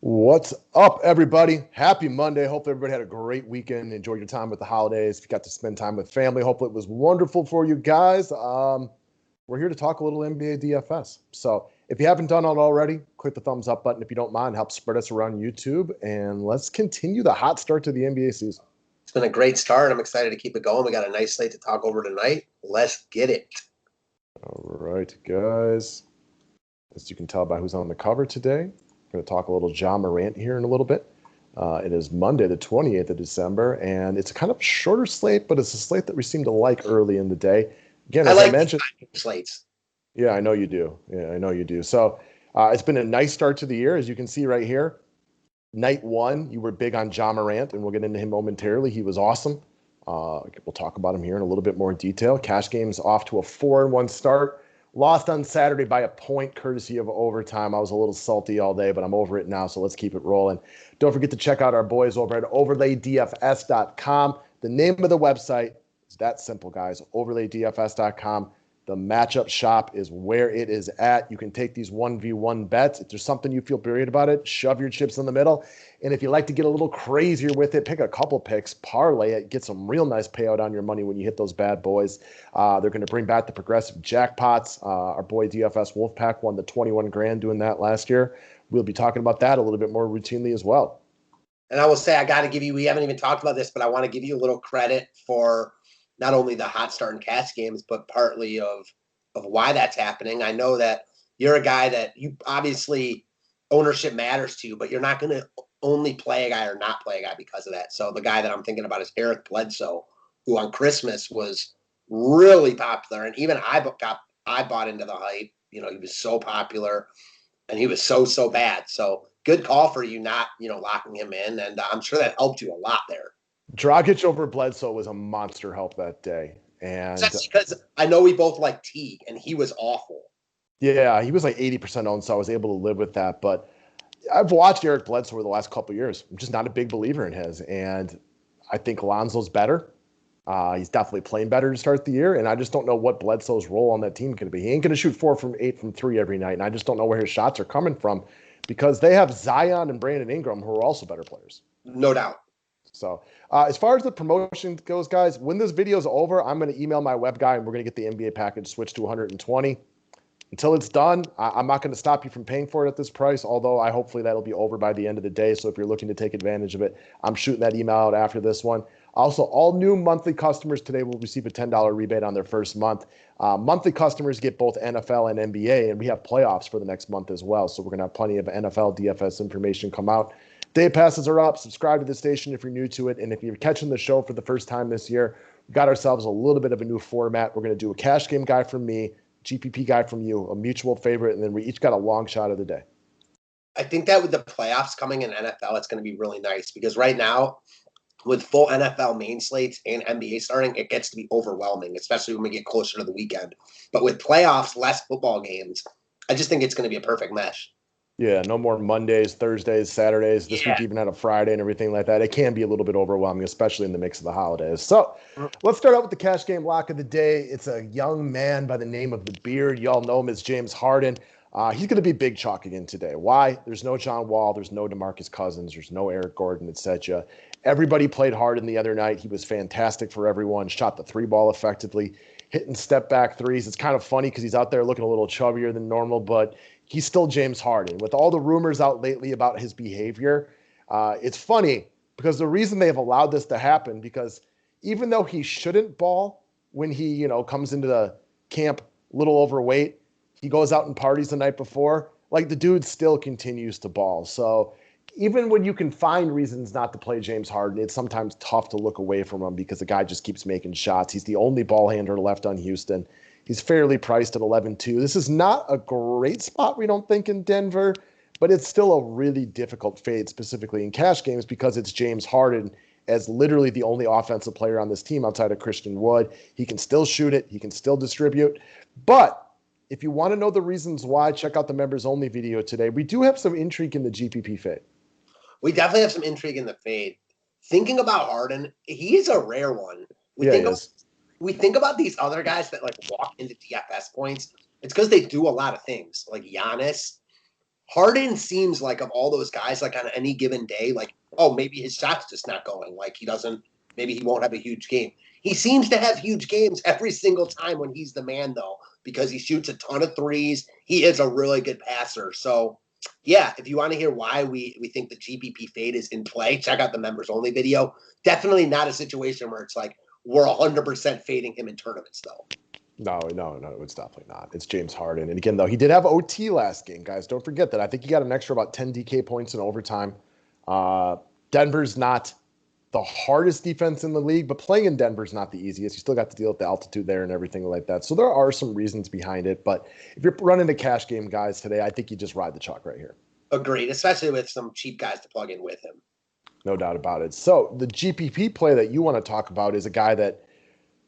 What's up, everybody? Happy Monday. Hopefully everybody had a great weekend. Enjoyed your time with the holidays. If you got to spend time with family, hopefully it was wonderful for you guys. We're here to talk a little NBA DFS. So if you haven't done it already, click the thumbs up button if you don't mind. Help spread us around YouTube. And let's continue the hot start to the NBA season. It's been a great start. I'm excited to keep it going. We got a nice slate to talk over tonight. Let's get it. All right, guys. As you can tell by who's on the cover today, I'm going to talk a little Ja Morant here in a little bit. It is Monday, the 28th of December, and it's a kind of shorter slate, but it's a slate that we seem to like early in the day. Again, as I mentioned, slates. Yeah, I know you do. Yeah, I know you do. So it's been a nice start to the year, as you can see right here. Night one, you were big on Ja Morant, and we'll get into him momentarily. He was awesome. We'll talk about him here in a little bit more detail. Cash game's off to a 4-1 start. Lost on Saturday by a point, courtesy of overtime. I was a little salty all day, but I'm over it now, so let's keep it rolling. Don't forget to check out our boys over at overlaydfs.com. The name of the website is that simple, guys, overlaydfs.com. The matchup shop is where it is at. You can take these 1v1 bets. If there's something you feel buried about it, shove your chips in the middle. And if you like to get a little crazier with it, pick a couple picks, parlay it, get some real nice payout on your money when you hit those bad boys. They're going to bring back the progressive jackpots. Our boy DFS Wolfpack won the 21 grand doing that last year. We'll be talking about that a little bit more routinely as well. And I will say, I got to give you, we haven't even talked about this, but I want to give you a little credit for not only the hot start and cash games, but partly of why that's happening. I know that you're a guy that you obviously ownership matters to you, but you're not going to only play a guy or not play a guy because of that. So the guy that I'm thinking about is Eric Bledsoe, who on Christmas was really popular. And even I bought into the hype. You know, he was so popular and he was so bad. So good call for you not, locking him in. And I'm sure that helped you a lot there. Dragic over Bledsoe was a monster help that day. And that's because I know we both like Teague, and he was awful. Yeah, he was like 80% owned, so I was able to live with that. But I've watched Eric Bledsoe over the last couple of years. I'm just not a big believer in his. And I think Lonzo's better. He's definitely playing better to start the year. And I just don't know what Bledsoe's role on that team could be. He ain't going to shoot 4 from 8 from 3 every night. And I just don't know where his shots are coming from because they have Zion and Brandon Ingram, who are also better players. No doubt. So as far as the promotion goes, guys, when this video is over, I'm going to email my web guy and we're going to get the NBA package switched to 120. Until it's done, I'm not going to stop you from paying for it at this price, although hopefully that'll be over by the end of the day. So if you're looking to take advantage of it, I'm shooting that email out after this one. Also, all new monthly customers today will receive a $10 rebate on their first month. Monthly customers get both NFL and NBA, and we have playoffs for the next month as well. So we're going to have plenty of NFL DFS information come out. Day passes are up. Subscribe to the station if you're new to it. And if you're catching the show for the first time this year, we got ourselves a little bit of a new format. We're going to do a cash game guy from me, GPP guy from you, a mutual favorite, and then we each got a long shot of the day. I think that with the playoffs coming in NFL, it's going to be really nice because right now, with full NFL main slates and NBA starting, it gets to be overwhelming, especially when we get closer to the weekend. But with playoffs, less football games, I just think it's going to be a perfect mesh. Yeah, no more Mondays, Thursdays, Saturdays. This week even had a Friday and everything like that. It can be a little bit overwhelming, especially in the mix of the holidays. So let's start out with the cash game lock of the day. It's a young man by the name of the Beard. Y'all know him as James Harden. He's going to be big chalk again today. Why? There's no John Wall. There's no DeMarcus Cousins. There's no Eric Gordon, etc. Everybody played Harden the other night. He was fantastic for everyone. Shot the 3-ball effectively. Hitting step back threes. It's kind of funny because he's out there looking a little chubbier than normal, but he's still James Harden. With all the rumors out lately about his behavior, it's funny because the reason they have allowed this to happen, because even though he shouldn't ball when he, comes into the camp a little overweight, he goes out and parties the night before, like the dude still continues to ball. So even when you can find reasons not to play James Harden, it's sometimes tough to look away from him because the guy just keeps making shots. He's the only ball handler left on Houston. He's fairly priced at 11-2. This is not a great spot, we don't think, in Denver, but it's still a really difficult fade, specifically in cash games, because it's James Harden as literally the only offensive player on this team outside of Christian Wood. He can still shoot it. He can still distribute. But if you want to know the reasons why, check out the members-only video today. We do have some intrigue in the GPP fade. We definitely have some intrigue in the fade. Thinking about Harden, he's a rare one. We think about these other guys that walk into DFS points. It's because they do a lot of things. Like Giannis, Harden seems like of all those guys, like on any given day, like, oh, maybe his shot's just not going. Like maybe he won't have a huge game. He seems to have huge games every single time when he's the man, though, because he shoots a ton of threes. He is a really good passer. So, yeah, if you want to hear why we think the GPP fade is in play, check out the members only video. Definitely not a situation where it's like we're 100% fading him in tournaments, though. No, it's definitely not. It's James Harden. And again, though, he did have OT last game, guys. Don't forget that. I think he got an extra about 10 DK points in overtime. Denver's not the hardest defense in the league, but playing in Denver's not the easiest. You still got to deal with the altitude there and everything like that. So there are some reasons behind it. But if you're running a cash game, guys, today, I think you just ride the chalk right here. Agreed, especially with some cheap guys to plug in with him. No doubt about it. So the GPP play that you want to talk about is a guy that,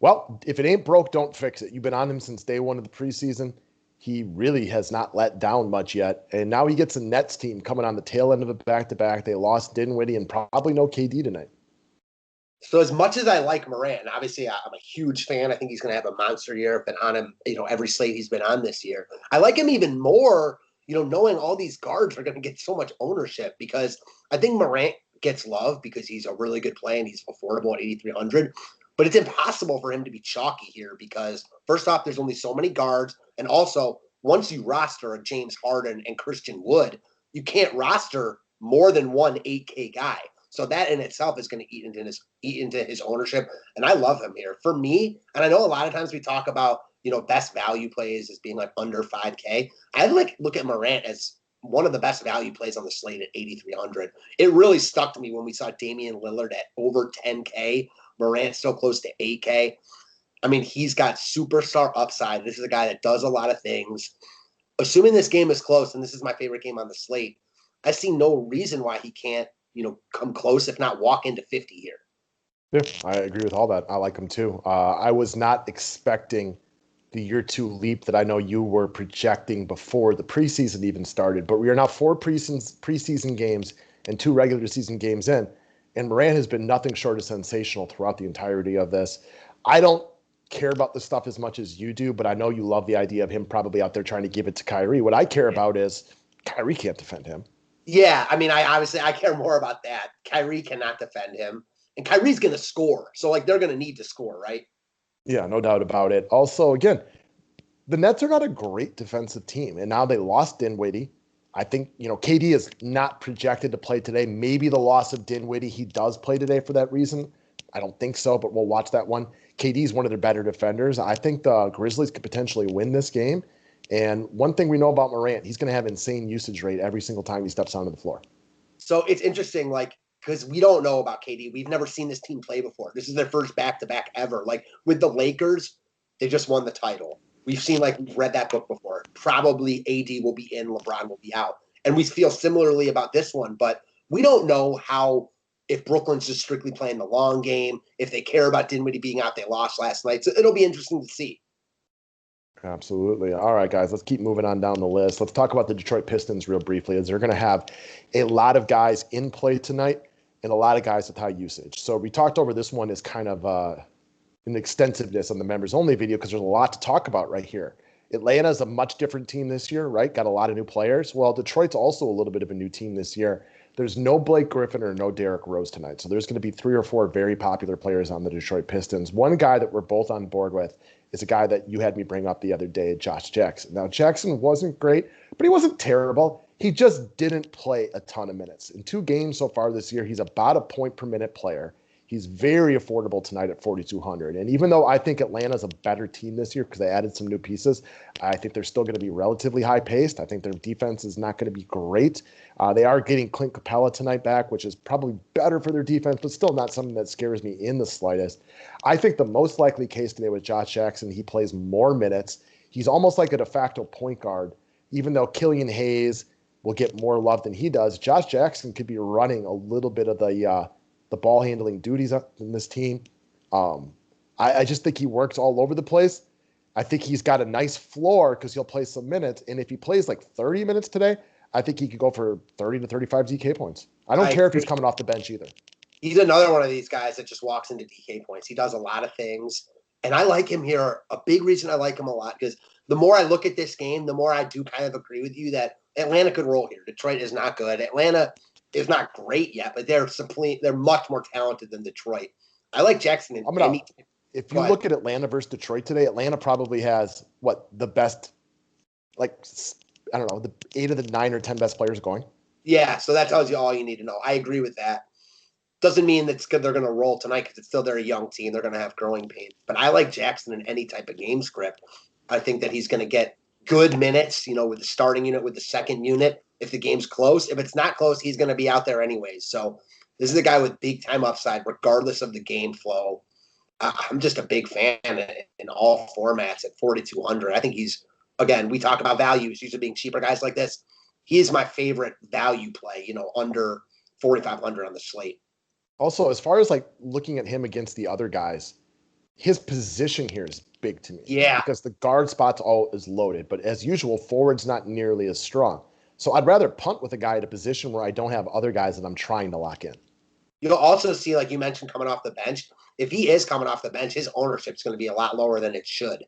well, if it ain't broke, don't fix it. You've been on him since day one of the preseason. He really has not let down much yet. And now he gets a Nets team coming on the tail end of a back-to-back. They lost Dinwiddie and probably no KD tonight. So as much as I like Morant, obviously I'm a huge fan. I think he's going to have a monster year. I've been on him, every slate he's been on this year. I like him even more, knowing all these guards are going to get so much ownership, because I think Morant gets love because he's a really good play and he's affordable at 8,300. But it's impossible for him to be chalky here because, first off, there's only so many guards. And also, once you roster a James Harden and Christian Wood, you can't roster more than one 8K guy. So that in itself is going to eat into his ownership. And I love him here. For me, and I know a lot of times we talk about, best value plays as being like under 5K. I look at Morant as one of the best value plays on the slate at 8,300. It really stuck to me when we saw Damian Lillard at over 10K. Morant still close to 8K. I mean, he's got superstar upside. This is a guy that does a lot of things. Assuming this game is close, and this is my favorite game on the slate, I see no reason why he can't, come close, if not walk into 50 here. Yeah, I agree with all that. I like him too. I was not expecting the year two leap that I know you were projecting before the preseason even started, but we are now 4 preseason games and 2 regular season games in. And Morant has been nothing short of sensational throughout the entirety of this. I don't care about this stuff as much as you do, but I know you love the idea of him probably out there trying to give it to Kyrie. What I care about is Kyrie can't defend him. Yeah, I mean, I care more about that. Kyrie cannot defend him, and Kyrie's going to score. So, they're going to need to score, right? Yeah, no doubt about it. Also, again, the Nets are not a great defensive team, and now they lost Dinwiddie. I think, KD is not projected to play today. Maybe the loss of Dinwiddie, he does play today for that reason. I don't think so, but we'll watch that one. KD is one of their better defenders. I think the Grizzlies could potentially win this game. And one thing we know about Morant, he's going to have insane usage rate every single time he steps onto the floor. So it's interesting, because we don't know about KD. We've never seen this team play before. This is their first back-to-back ever. With the Lakers, they just won the title. We've seen, we've read that book before. Probably AD will be in, LeBron will be out. And we feel similarly about this one, but we don't know if Brooklyn's just strictly playing the long game, if they care about Dinwiddie being out. They lost last night. So it'll be interesting to see. Absolutely. All right, guys, let's keep moving on down the list. Let's talk about the Detroit Pistons real briefly, as they're going to have a lot of guys in play tonight and a lot of guys with high usage. So we talked over this one as kind of an extensiveness on the members only video because there's a lot to talk about right here. Atlanta is a much different team this year, right? Got a lot of new players. Well, Detroit's also a little bit of a new team this year. There's no Blake Griffin or no Derrick Rose tonight. So there's going to be 3 or 4 very popular players on the Detroit Pistons. One guy that we're both on board with is a guy that you had me bring up the other day, Josh Jackson. Now, Jackson wasn't great, but he wasn't terrible. He just didn't play a ton of minutes. In 2 games so far this year, he's about a point per minute player. He's very affordable tonight at 4,200. And even though I think Atlanta's a better team this year because they added some new pieces, I think they're still going to be relatively high-paced. I think their defense is not going to be great. They are getting Clint Capella tonight back, which is probably better for their defense, but still not something that scares me in the slightest. I think the most likely case today with Josh Jackson, he plays more minutes. He's almost like a de facto point guard. Even though Killian Hayes will get more love than he does, Josh Jackson could be running a little bit of the ball handling duties in this team. I just think he works all over the place. I think he's got a nice floor because he'll play some minutes. And if he plays 30 minutes today, I think he could go for 30 to 35 DK points. I don't care if he's coming off the bench either. He's another one of these guys that just walks into DK points. He does a lot of things. And I like him here. A big reason I like him a lot because the more I look at this game, the more I do kind of agree with you that Atlanta could roll here. Detroit is not good. Atlanta is not great yet, but they're much more talented than Detroit. I like Jackson in any. If you look at Atlanta versus Detroit today, Atlanta probably has the best, I don't know, the 8 of the 9 or 10 best players going. Yeah, so that tells you all you need to know. I agree with that. Doesn't mean that they're going to roll tonight because it's still they're a young team. They're going to have growing pains. But I like Jackson in any type of game script. I think that he's going to get good minutes, with the starting unit, with the second unit. If the game's close, if it's not close, he's going to be out there anyways. So this is a guy with big time upside, regardless of the game flow. I'm just a big fan in all formats at 4,200. I think again, we talk about values, usually being cheaper guys like this. He is my favorite value play, under 4,500 on the slate. Also, as far as looking at him against the other guys, his position here is big to me. Yeah. Because the guard spot's all is loaded, but as usual, forward's not nearly as strong. So I'd rather punt with a guy at a position where I don't have other guys that I'm trying to lock in. You'll also see, like you mentioned, coming off the bench. If he is coming off the bench, his ownership's going to be a lot lower than it should.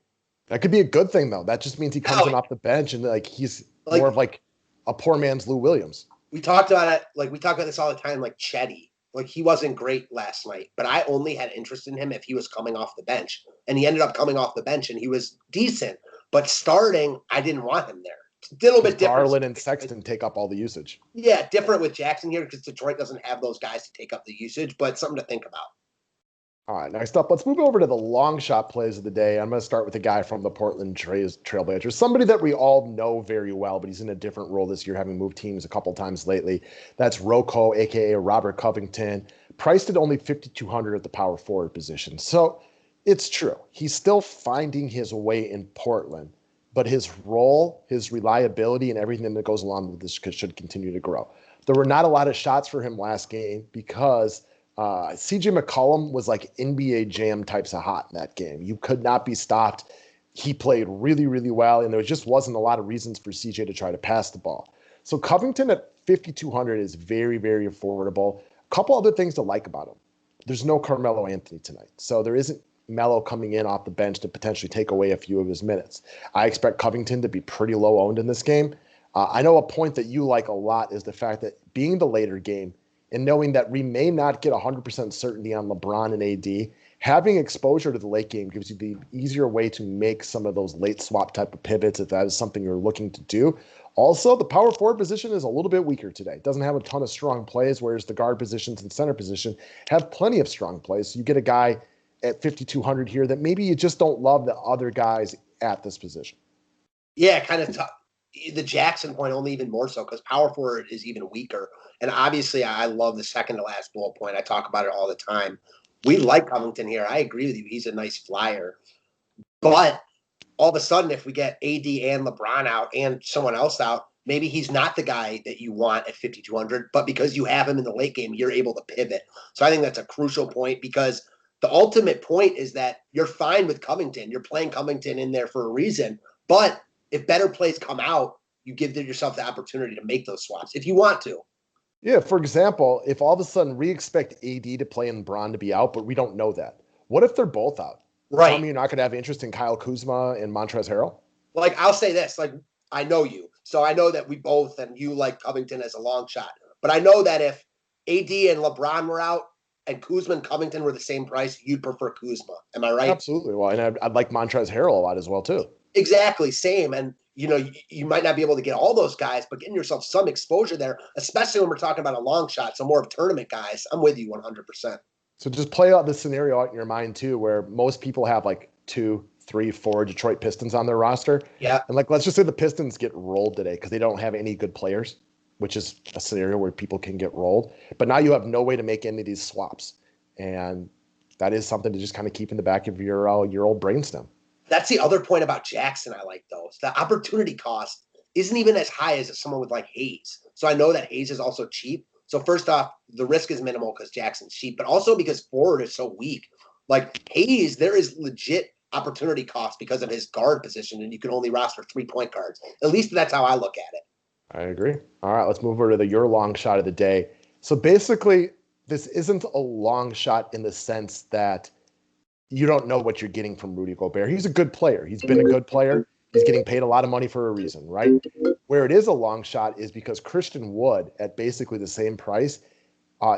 That could be a good thing, though. That just means he comes in off the bench and he's more of a poor man's Lou Williams. We talked about it. We talk about this all the time, like Chetty. He wasn't great last night, but I only had interest in him if he was coming off the bench. And he ended up coming off the bench, and he was decent. But starting, I didn't want him there. It's a little bit different. Garland and Sexton take up all the usage. Yeah, different with Jackson here because Detroit doesn't have those guys to take up the usage, but something to think about. All right, next up, let's move over to the long shot plays of the day. I'm going to start with a guy from the Portland Trailblazers, somebody that we all know very well, but he's in a different role this year, having moved teams a couple times lately. That's Rocco, a.k.a. Robert Covington, priced at only 5,200 at the power forward position. So it's true. He's still finding his way in Portland, but his role, his reliability, and everything that goes along with this should continue to grow. There were not a lot of shots for him last game because CJ McCollum was like NBA Jam types of hot in that game. You could not be stopped. He played really, really well, and there just wasn't a lot of reasons for CJ to try to pass the ball. So Covington at 5,200 is very, very affordable. A couple other things to like about him. There's no Carmelo Anthony tonight, so there isn't Melo coming in off the bench to potentially take away a few of his minutes. I expect Covington to be pretty low owned in this game. I know a point that you like a lot is the fact that being the later game, and knowing that we may not get 100% certainty on LeBron and AD, having exposure to the late game gives you the easier way to make some of those late swap type of pivots if that is something you're looking to do. Also, the power forward position is a little bit weaker today. It doesn't have a ton of strong plays, whereas the guard positions and center position have plenty of strong plays. So you get a guy at 5,200 here that maybe you just don't love the other guys at this position. Yeah, kind of tough. The Jackson point only even more so because power forward is even weaker. And obviously, I love the second to last bullet point. I talk about it all the time. We like Covington here. I agree with you. He's a nice flyer. But all of a sudden, if we get AD and LeBron out and someone else out, maybe he's not the guy that you want at 5,200. But because you have him in the late game, you're able to pivot. So I think that's a crucial point because the ultimate point is that you're fine with Covington. You're playing Covington in there for a reason. But if better plays come out, you give yourself the opportunity to make those swaps if you want to. Yeah, for example, if all of a sudden we expect AD to play and Bron to be out, but we don't know that. What if they're both out? Right. Tell me you're not going to have interest in Kyle Kuzma and Montrezl Harrell? I'll say this. I know you. So I know that we both, and you like Covington as a long shot. But I know that if AD and LeBron were out and Kuzma and Covington were the same price, you'd prefer Kuzma. Am I right? Absolutely. Well, and I'd like Montrezl Harrell a lot as well, too. Exactly. Same. And, you might not be able to get all those guys, but getting yourself some exposure there, especially when we're talking about a long shot, so more of tournament guys, I'm with you 100%. So just play out this scenario out in your mind, too, where most people have 2, 3, 4 Detroit Pistons on their roster. Yeah. And let's just say the Pistons get rolled today because they don't have any good players, which is a scenario where people can get rolled. But now you have no way to make any of these swaps. And that is something to just kind of keep in the back of your old brainstem. That's the other point about Jackson I like, though. The opportunity cost isn't even as high as someone with Hayes. So I know that Hayes is also cheap. So first off, the risk is minimal because Jackson's cheap, but also because forward is so weak. Hayes, there is legit opportunity cost because of his guard position, and you can only roster 3 point guards. At least that's how I look at it. I agree. All right, let's move over to your long shot of the day. So basically, this isn't a long shot in the sense that you don't know what you're getting from Rudy Gobert. He's a good player. He's been a good player. He's getting paid a lot of money for a reason, right? Where it is a long shot is because Christian Wood at basically the same price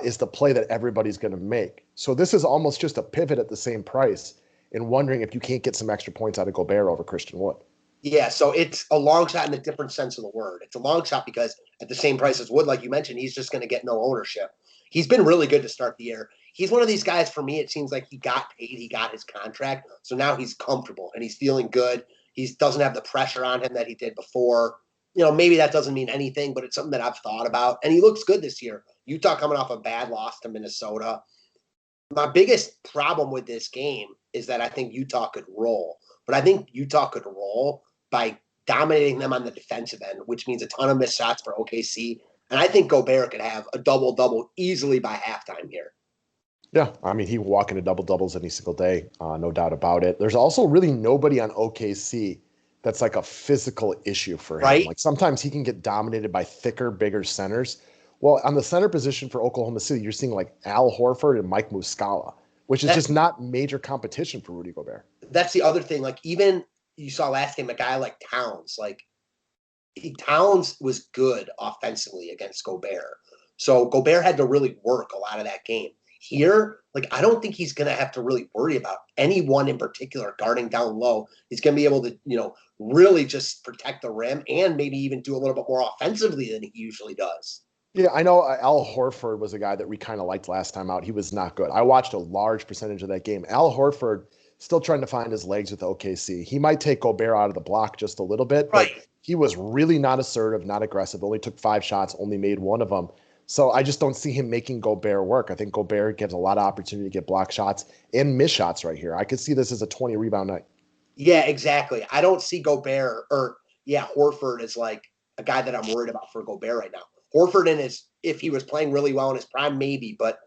is the play that everybody's going to make. So this is almost just a pivot at the same price and wondering if you can't get some extra points out of Gobert over Christian Wood. Yeah, so it's a long shot in a different sense of the word. It's a long shot because at the same price as Wood, like you mentioned, he's just going to get no ownership. He's been really good to start the year. He's one of these guys, for me, it seems like he got paid, he got his contract, so now he's comfortable and he's feeling good. He doesn't have the pressure on him that he did before. Maybe that doesn't mean anything, but it's something that I've thought about. And he looks good this year. Utah coming off a bad loss to Minnesota. My biggest problem with this game is that I think Utah could roll. But I think Utah could roll by dominating them on the defensive end, which means a ton of missed shots for OKC. And I think Gobert could have a double-double easily by halftime here. Yeah, I mean, he will walk into double-doubles every single day, no doubt about it. There's also really nobody on OKC that's like a physical issue for him. Right? Like sometimes he can get dominated by thicker, bigger centers. Well, on the center position for Oklahoma City, you're seeing like Al Horford and Mike Muscala, which is just not major competition for Rudy Gobert. That's the other thing. Like even you saw last game, a guy like Towns, Towns was good offensively against Gobert. So Gobert had to really work a lot of that game. Here, I don't think he's going to have to really worry about anyone in particular guarding down low. He's going to be able to, really just protect the rim and maybe even do a little bit more offensively than he usually does. Yeah, I know Al Horford was a guy that we kind of liked last time out. He was not good. I watched a large percentage of that game. Al Horford still trying to find his legs with OKC. He might take Gobert out of the block just a little bit, but he was really not assertive, not aggressive. Only took 5 shots, only made one of them. So I just don't see him making Gobert work. I think Gobert gives a lot of opportunity to get block shots and miss shots right here. I could see this as a 20 rebound night. Yeah, exactly. I don't see Gobert Horford as like a guy that I'm worried about for Gobert right now. Horford if he was playing really well in his prime, maybe, but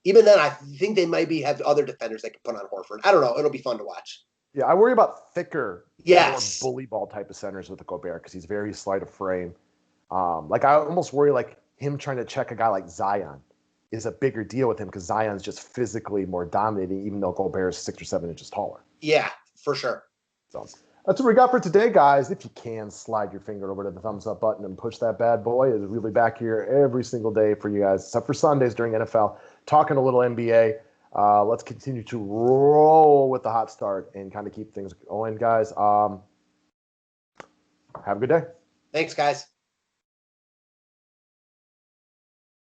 even then, I think they might have other defenders they could put on Horford. I don't know. It'll be fun to watch. Yeah, I worry about thicker, more bully ball type of centers with the Gobert because he's very slight of frame. I almost worry him trying to check a guy like Zion is a bigger deal with him because Zion's just physically more dominating, even though Gobert is 6 or 7 inches taller. Yeah, for sure. So that's what we got for today, guys. If you can, slide your finger over to the thumbs up button and push that bad boy. We'll be back here every single day for you guys, except for Sundays during NFL, talking a little NBA. Let's continue to roll with the hot start and kind of keep things going, guys. Have a good day. Thanks, guys.